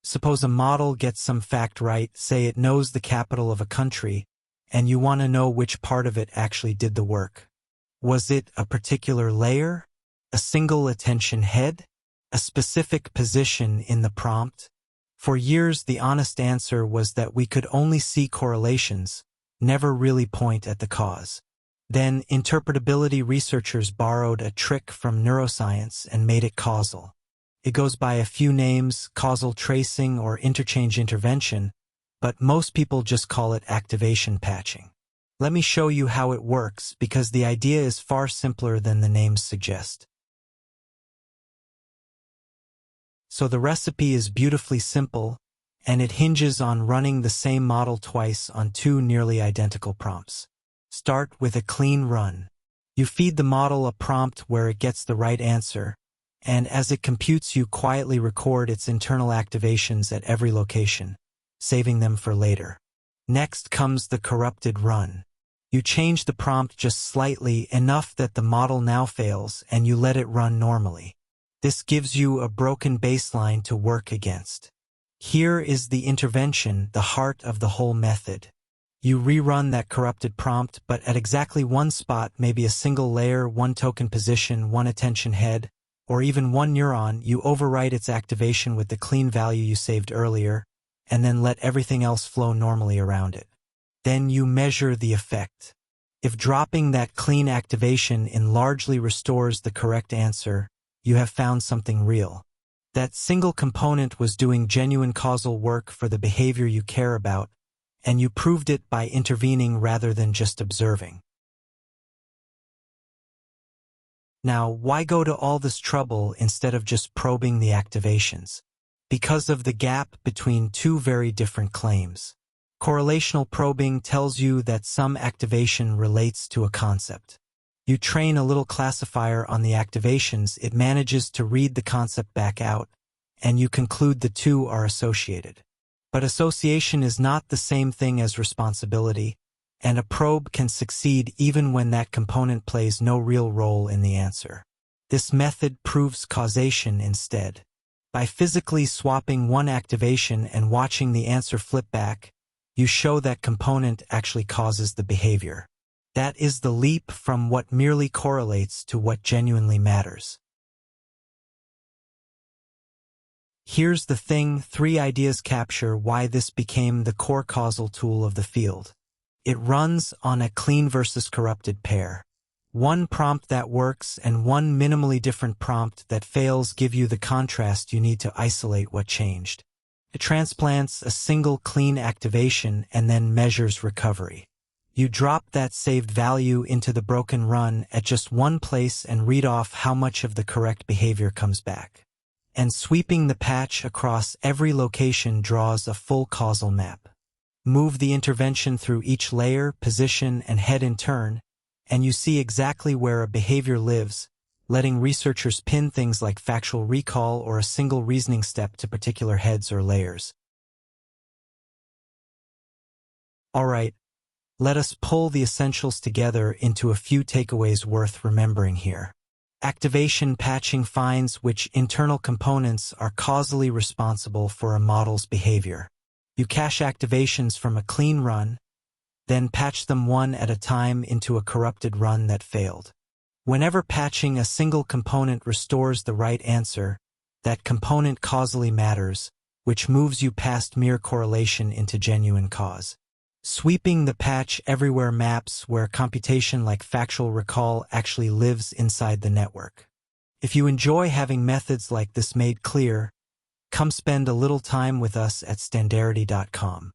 Suppose a model gets some fact right, say it knows the capital of a country, and you want to know which part of it actually did the work. Was it a particular layer? A single attention head? A specific position in the prompt? For years, the honest answer was that we could only see correlations, never really point at the cause. Then, interpretability researchers borrowed a trick from neuroscience and made it causal. It goes by a few names, causal tracing or interchange intervention, but most people just call it activation patching. Let me show you how it works, because the idea is far simpler than the names suggest. So the recipe is beautifully simple, and it hinges on running the same model twice on two nearly identical prompts. Start with a clean run. You feed the model a prompt where it gets the right answer, and as it computes, you quietly record its internal activations at every location, saving them for later. Next comes the corrupted run. You change the prompt just slightly, enough that the model now fails, and you let it run normally. This gives you a broken baseline to work against. Here is the intervention, the heart of the whole method. You rerun that corrupted prompt, but at exactly one spot, maybe a single layer, one token position, one attention head, or even one neuron. You overwrite its activation with the clean value you saved earlier, and then let everything else flow normally around it. Then you measure the effect. If dropping that clean activation in largely restores the correct answer, you have found something real. That single component was doing genuine causal work for the behavior you care about, and you proved it by intervening rather than just observing. Now, why go to all this trouble instead of just probing the activations? Because of the gap between two very different claims. Correlational probing tells you that some activation relates to a concept. You train a little classifier on the activations, it manages to read the concept back out, and you conclude the two are associated. But association is not the same thing as responsibility, and a probe can succeed even when that component plays no real role in the answer. This method proves causation instead. By physically swapping one activation and watching the answer flip back, you show that component actually causes the behavior. That is the leap from what merely correlates to what genuinely matters. Here's the thing, 3 ideas capture why this became the core causal tool of the field. It runs on a clean versus corrupted pair. One prompt that works and one minimally different prompt that fails give you the contrast you need to isolate what changed. It transplants a single clean activation and then measures recovery. You drop that saved value into the broken run at just one place and read off how much of the correct behavior comes back. And sweeping the patch across every location draws a full causal map. Move the intervention through each layer, position, and head in turn, and you see exactly where a behavior lives, letting researchers pin things like factual recall or a single reasoning step to particular heads or layers. All right. Let us pull the essentials together into a few takeaways worth remembering here. Activation patching finds which internal components are causally responsible for a model's behavior. You cache activations from a clean run, then patch them one at a time into a corrupted run that failed. Whenever patching a single component restores the right answer, that component causally matters, which moves you past mere correlation into genuine cause. Sweeping the patch everywhere maps where computation like factual recall actually lives inside the network. If you enjoy having methods like this made clear, come spend a little time with us at standarity.com.